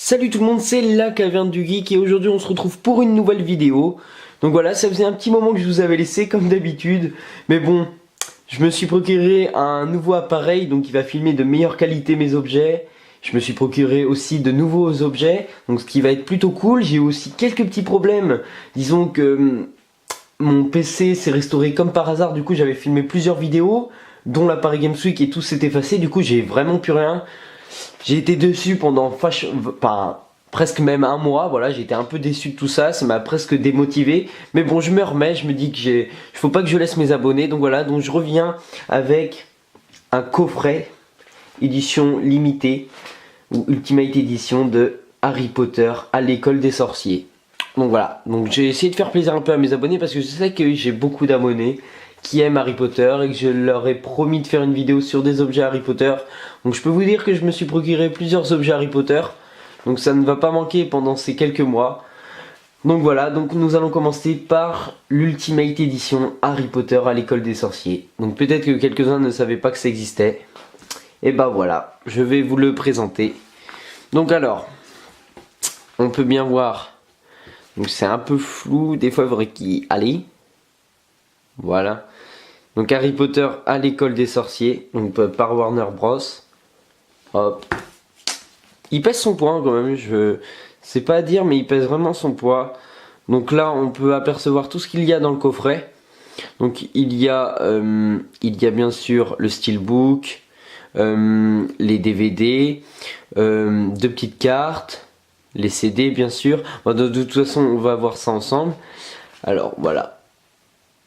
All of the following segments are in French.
Salut tout le monde, c'est la Caverne du Geek et aujourd'hui on se retrouve pour une nouvelle vidéo. Donc voilà, ça faisait un petit moment que je vous avais laissé comme d'habitude. Mais bon, je me suis procuré un nouveau appareil donc qui va filmer de meilleure qualité mes objets. Je me suis procuré aussi de nouveaux objets, donc ce qui va être plutôt cool. J'ai eu aussi quelques petits problèmes. Disons que mon PC s'est restauré comme par hasard, du coup j'avais filmé plusieurs vidéos, dont l'appareil GamesWeek et tout s'est effacé, du coup j'ai vraiment plus rien. J'ai été dessus pendant presque même un mois, voilà, j'ai été un peu déçu de tout ça, ça m'a presque démotivé. Mais bon, je me remets, je me dis que il faut pas que je laisse mes abonnés, donc voilà, donc je reviens avec un coffret édition limitée ou Ultimate Edition de Harry Potter à l'école des sorciers. Donc voilà, donc j'ai essayé de faire plaisir un peu à mes abonnés parce que je sais que j'ai beaucoup d'abonnés qui aiment Harry Potter et que je leur ai promis de faire une vidéo sur des objets Harry Potter. Donc je peux vous dire que je me suis procuré plusieurs objets Harry Potter. Donc ça ne va pas manquer pendant ces quelques mois. Donc voilà, donc nous allons commencer par l'Ultimate Edition Harry Potter à l'école des sorciers. Donc peut-être que quelques-uns ne savaient pas que ça existait. Et bah voilà, je vais vous le présenter. Donc alors, on peut bien voir. Donc c'est un peu flou, des fois il faudrait qu'il... Allez. Voilà. Donc Harry Potter à l'école des sorciers, donc par Warner Bros. Hop. Il pèse son poids quand même, je sais pas à dire, mais il pèse vraiment son poids. Donc là on peut apercevoir tout ce qu'il y a dans le coffret. Donc il y a bien sûr le steelbook, les DVD, deux petites cartes, les CD bien sûr. Bon, de toute façon on va voir ça ensemble. Alors voilà.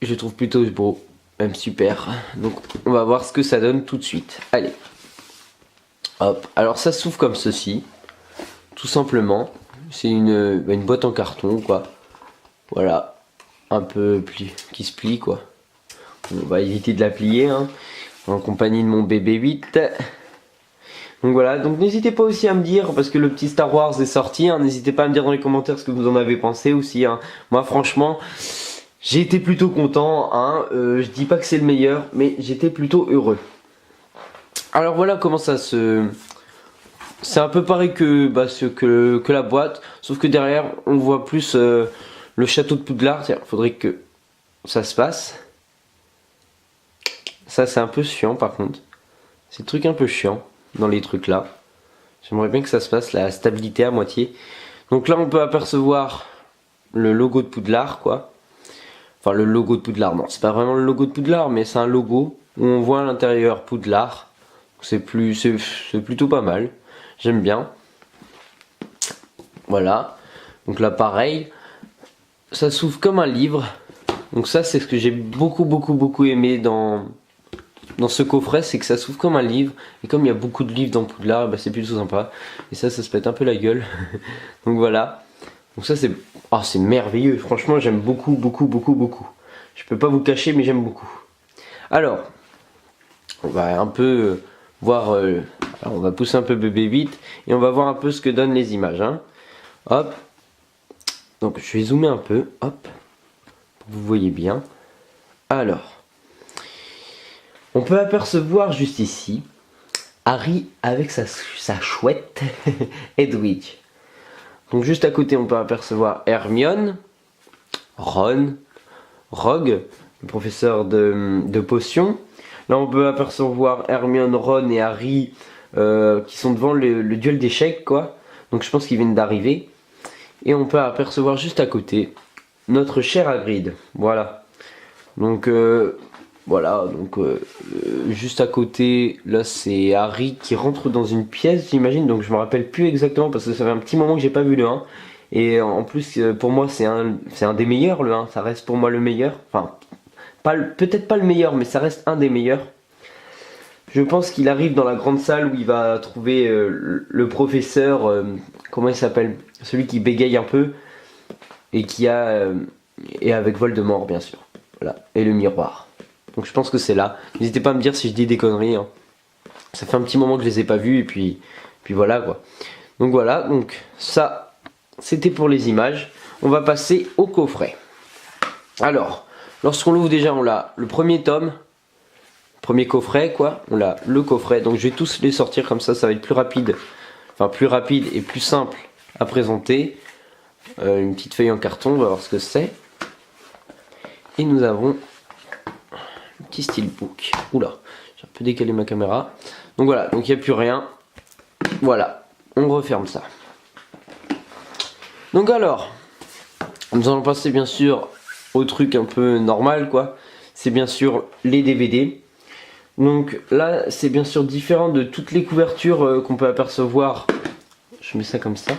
Je trouve plutôt beau, même super. Donc on va voir ce que ça donne tout de suite. Allez. Hop, alors ça s'ouvre comme ceci. Tout simplement. C'est une boîte en carton quoi. Voilà. Un peu qui se plie quoi. On va éviter de la plier hein, en compagnie de mon bébé 8. Donc voilà, donc n'hésitez pas aussi à me dire, parce que le petit Star Wars est sorti, hein, n'hésitez pas à me dire dans les commentaires ce que vous en avez pensé aussi. Hein. Moi franchement... j'ai été plutôt content, hein. Je dis pas que c'est le meilleur, mais j'étais plutôt heureux. Alors voilà comment ça se... c'est un peu pareil que la boîte, sauf que derrière on voit plus le château de Poudlard. Il faudrait que ça se passe. Ça c'est un peu chiant par contre. C'est le truc un peu chiant dans les trucs là. J'aimerais bien que ça se passe, la stabilité à moitié. Donc là on peut apercevoir le logo de Poudlard quoi. Enfin le logo de Poudlard, non c'est pas vraiment le logo de Poudlard mais c'est un logo où on voit à l'intérieur Poudlard. C'est plutôt pas mal, j'aime bien. Voilà, donc là pareil, ça s'ouvre comme un livre. Donc ça c'est ce que j'ai beaucoup aimé dans ce coffret, c'est que ça s'ouvre comme un livre. Et comme il y a beaucoup de livres dans Poudlard, bah, c'est plutôt sympa. Et ça se pète un peu la gueule. Donc voilà. Donc ça c'est... oh, c'est merveilleux, franchement j'aime beaucoup. Je peux pas vous cacher mais j'aime beaucoup. Alors, on va un peu voir... alors on va pousser un peu bébé 8 et on va voir un peu ce que donnent les images. Hein. Hop. Donc je vais zoomer un peu, hop. Pour que vous voyez bien. Alors, on peut apercevoir juste ici Harry avec sa chouette Hedwig. Donc juste à côté on peut apercevoir Hermione, Ron, Rogue, le professeur de potions. Là on peut apercevoir Hermione, Ron et Harry qui sont devant le duel d'échecs quoi. Donc je pense qu'ils viennent d'arriver. Et on peut apercevoir juste à côté notre cher Hagrid. Voilà. Donc voilà, donc juste à côté, là c'est Harry qui rentre dans une pièce j'imagine, donc je me rappelle plus exactement parce que ça fait un petit moment que j'ai pas vu le 1. Et en plus pour moi c'est un des meilleurs le 1, ça reste pour moi le meilleur, enfin peut-être pas le meilleur mais ça reste un des meilleurs. Je pense qu'il arrive dans la grande salle où il va trouver le professeur, comment il s'appelle, celui qui bégaye un peu et qui a, et avec Voldemort bien sûr, voilà, et le miroir. Donc je pense que c'est là. N'hésitez pas à me dire si je dis des conneries. Hein. Ça fait un petit moment que je les ai pas vus et puis voilà quoi. Donc voilà, donc ça c'était pour les images. On va passer au coffret. Alors, lorsqu'on l'ouvre déjà, on a le premier tome, premier coffret quoi. On a le coffret. Donc je vais tous les sortir comme ça va être plus rapide enfin plus rapide et plus simple à présenter. Une petite feuille en carton, on va voir ce que c'est. Et nous avons un petit steelbook. Oula, j'ai un peu décalé ma caméra. Donc voilà, donc il n'y a plus rien. Voilà, on referme ça. Donc alors, nous allons passer bien sûr au truc un peu normal quoi. C'est bien sûr les DVD. Donc là, c'est bien sûr différent de toutes les couvertures qu'on peut apercevoir. Je mets ça comme ça.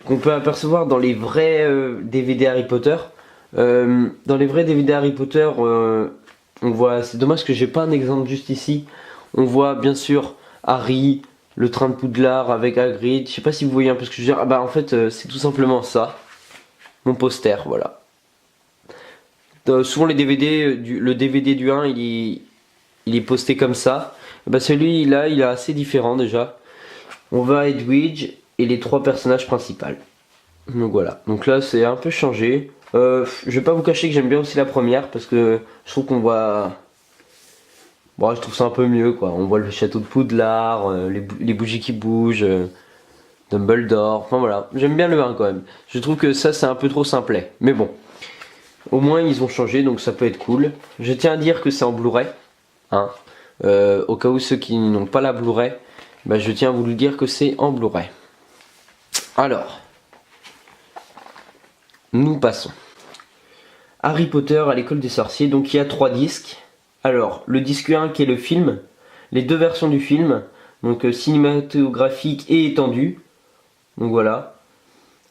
Qu'on peut apercevoir dans les vrais DVD Harry Potter. Dans les vrais DVD Harry Potter, on voit, c'est dommage que j'ai pas un exemple juste ici. On voit bien sûr Harry, le train de Poudlard avec Hagrid. Je sais pas si vous voyez un peu ce que je veux dire. Ah bah en fait c'est tout simplement ça. Mon poster, voilà. Souvent les DVD, le DVD du 1 il est posté comme ça. Et bah celui-là il est assez différent déjà. On va à Edwidge et les 3 personnages principaux. Donc voilà, donc là c'est un peu changé. Je vais pas vous cacher que j'aime bien aussi la première parce que je trouve qu'on voit... Bon, je trouve ça un peu mieux quoi. On voit le château de Poudlard, les bougies qui bougent, Dumbledore, enfin voilà. J'aime bien le 1 quand même. Je trouve que ça c'est un peu trop simplet. Mais bon, au moins ils ont changé donc ça peut être cool. Je tiens à dire que c'est en Blu-ray. Hein. Au cas où ceux qui n'ont pas la Blu-ray, bah, je tiens à vous le dire que c'est en Blu-ray. Alors, nous passons. Harry Potter à l'école des sorciers, donc il y a 3 disques. Alors, le disque 1 qui est le film, les 2 versions du film, donc cinématographique et étendu. Donc voilà.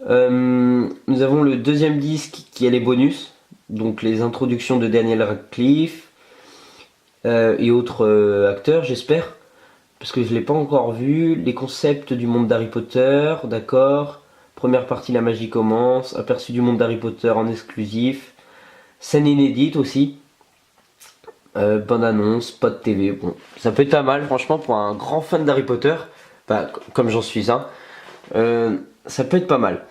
Nous avons le 2e disque qui est les bonus, donc les introductions de Daniel Radcliffe et autres acteurs, j'espère. Parce que je ne l'ai pas encore vu. Les concepts du monde d'Harry Potter, d'accord. Première partie, la magie commence. Aperçu du monde d'Harry Potter en exclusif. Scène inédite aussi. Bande-annonce, spot TV. Bon, ça peut être pas mal, franchement, pour un grand fan d'Harry Potter. Bah, comme j'en suis un. Ça peut être pas mal.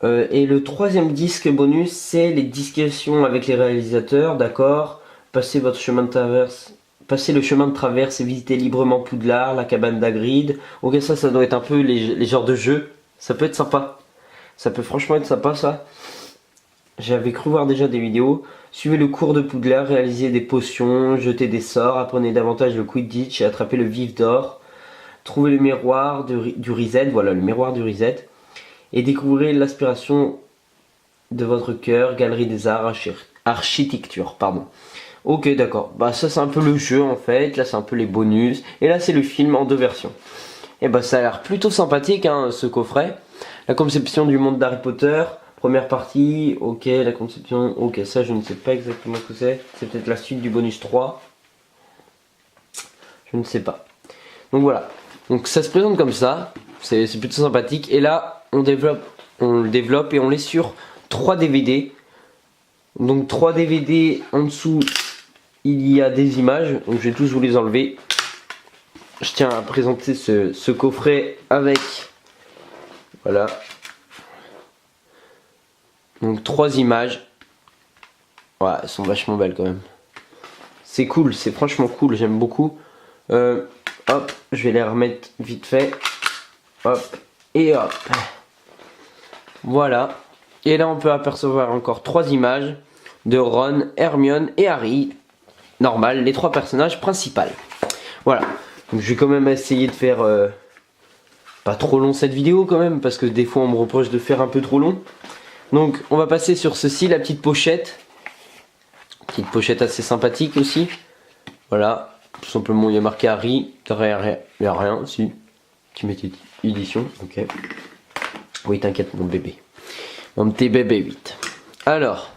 Et le 3e disque bonus, c'est les discussions avec les réalisateurs, d'accord. Passez votre chemin de traverse. Passer le chemin de traverse et visiter librement Poudlard, la cabane d'Hagrid. Ok, ça doit être un peu les genres de jeux. Ça peut être sympa. Ça peut franchement être sympa ça. J'avais cru voir déjà des vidéos. Suivez le cours de Poudlard, réalisez des potions, jetez des sorts, apprenez davantage le Quidditch et attrapez le vif d'or. Trouvez le miroir du reset, voilà le miroir du reset. Et découvrez l'aspiration de votre cœur, galerie des arts, architecture, pardon. Ok, d'accord. Bah ça c'est un peu le jeu en fait. Là c'est un peu les bonus. Et là c'est le film en 2 versions. Et bah ça a l'air plutôt sympathique hein, ce coffret. La conception du monde d'Harry Potter. Première partie. Ok, la conception. Ok, ça je ne sais pas exactement ce que c'est. C'est peut-être la suite du bonus 3. Je ne sais pas. Donc voilà. Donc ça se présente comme ça. C'est plutôt sympathique. Et là on le développe et on l'est sur 3 DVD. Donc 3 DVD en dessous. Il y a des images, donc je vais tous vous les enlever. Je tiens à présenter ce coffret avec, voilà, donc 3 images. Ouais, elles sont vachement belles quand même. C'est cool, c'est franchement cool, j'aime beaucoup. Hop, je vais les remettre vite fait. Hop, et hop. Voilà. Et là on peut apercevoir encore 3 images de Ron, Hermione et Harry. Normal, les 3 personnages principaux. Voilà, donc je vais quand même essayer de faire pas trop long cette vidéo quand même, parce que des fois on me reproche de faire un peu trop long. Donc on va passer sur ceci, la petite pochette. Petite pochette assez sympathique aussi. Voilà, tout simplement il y a marqué Harry, derrière il n'y a rien, si. Tu mettais édition, ok. Oui t'inquiète mon bébé. Mon petit bébé 8. Alors,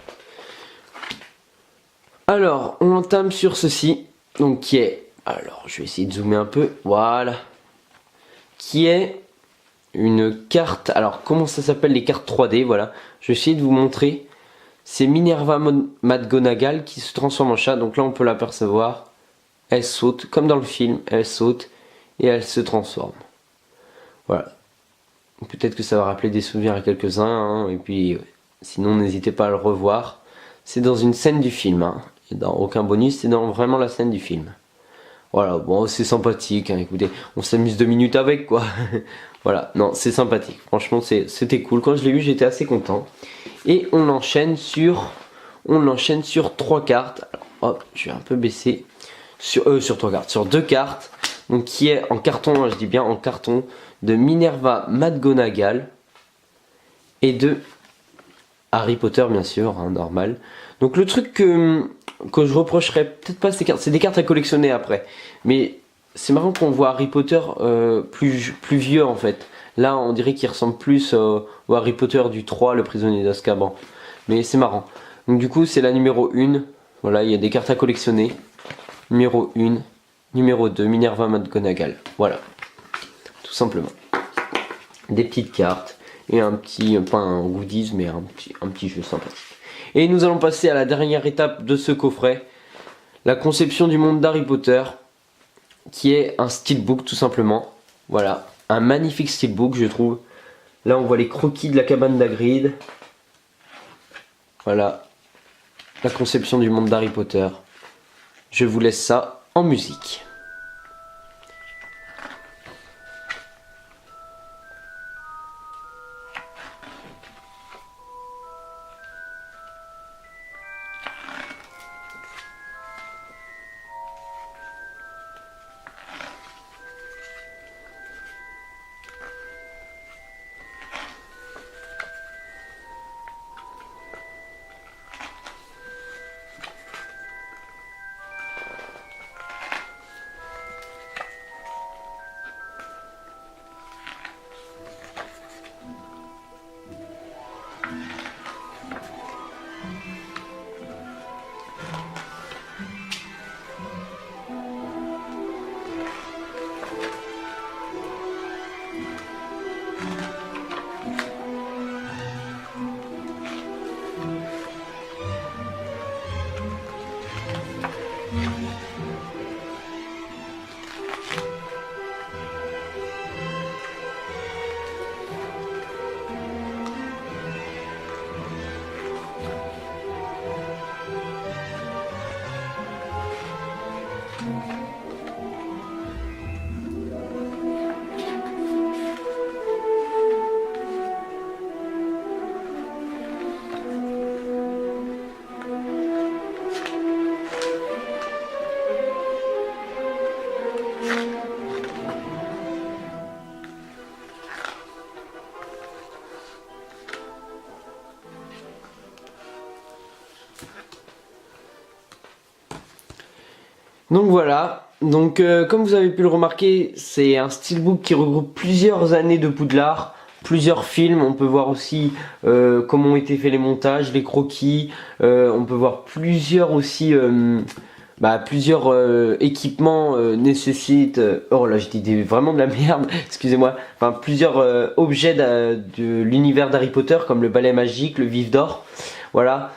on entame sur ceci, donc qui est, alors je vais essayer de zoomer un peu, voilà, qui est une carte, alors comment ça s'appelle les cartes 3D, voilà, je vais essayer de vous montrer, c'est Minerva McGonagall qui se transforme en chat, donc là on peut l'apercevoir, elle saute, comme dans le film, elle saute et elle se transforme, voilà, peut-être que ça va rappeler des souvenirs à quelques-uns, hein, et puis sinon n'hésitez pas à le revoir, c'est dans une scène du film, hein. Dans aucun bonus, c'est dans vraiment la scène du film. Voilà, bon, c'est sympathique, hein, écoutez, on s'amuse 2 minutes avec, quoi. Voilà, non, c'est sympathique. Franchement, c'était cool. Quand je l'ai eu, j'étais assez content. Et on l'enchaîne sur 3 cartes. Alors, hop, je vais un peu baisser. Sur 3 cartes, sur 2 cartes. Donc, qui est en carton, je dis bien en carton, de Minerva McGonagall et de Harry Potter, bien sûr, hein, normal. Donc, le truc que je reprocherais peut-être pas ces cartes, c'est des cartes à collectionner après. Mais c'est marrant qu'on voit Harry Potter plus vieux en fait. Là, on dirait qu'il ressemble plus au Harry Potter du 3, le prisonnier d'Azkaban. Mais c'est marrant. Donc du coup, c'est la numéro 1. Voilà, il y a des cartes à collectionner. Numéro 1, numéro 2, Minerva McGonagall. Voilà, tout simplement. Des petites cartes et un petit, pas un goodies, mais un petit jeu sympathique. Et nous allons passer à la dernière étape de ce coffret. La conception du monde d'Harry Potter, qui est un steelbook tout simplement. Voilà, un magnifique steelbook je trouve. Là on voit les croquis de la cabane d'Hagrid. Voilà, la conception du monde d'Harry Potter. Je vous laisse ça en musique. Donc voilà, donc comme vous avez pu le remarquer, c'est un steelbook qui regroupe plusieurs années de Poudlard, plusieurs films. On peut voir aussi comment ont été faits les montages, les croquis. On peut voir plusieurs aussi, plusieurs équipements nécessitent. Oh là, je dis vraiment de la merde, excusez-moi. Enfin, plusieurs objets de l'univers d'Harry Potter, comme le balai magique, le vif d'or. Voilà.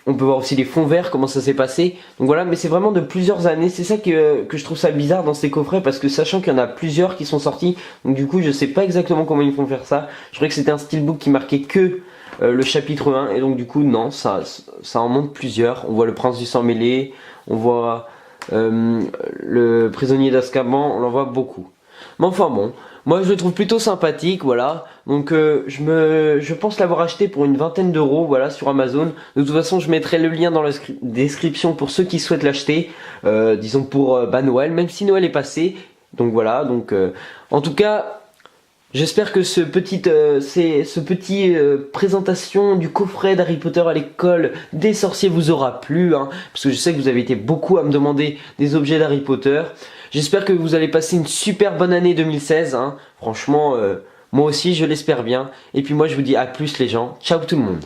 On peut voir aussi les fonds verts, comment ça s'est passé. Donc voilà, mais c'est vraiment de plusieurs années. C'est ça que je trouve ça bizarre dans ces coffrets, parce que sachant qu'il y en a plusieurs qui sont sortis, donc du coup je sais pas exactement comment ils font faire ça. Je croyais que c'était un steelbook qui marquait que le chapitre 1, et donc du coup non, ça en montre plusieurs. On voit le prince du sang mêlé, on voit le prisonnier d'Azkaban, on en voit beaucoup. Mais enfin bon, moi je le trouve plutôt sympathique, voilà. Donc je pense l'avoir acheté pour une vingtaine d'euros, voilà, sur Amazon. De toute façon, je mettrai le lien dans la description pour ceux qui souhaitent l'acheter, disons pour Noël, même si Noël est passé. Donc voilà, donc en tout cas, j'espère que ce petit présentation du coffret d'Harry Potter à l'école des sorciers vous aura plu, hein, parce que je sais que vous avez été beaucoup à me demander des objets d'Harry Potter. J'espère que vous allez passer une super bonne année 2016, hein. Franchement, moi aussi je l'espère bien. Et puis moi je vous dis à plus les gens, ciao tout le monde.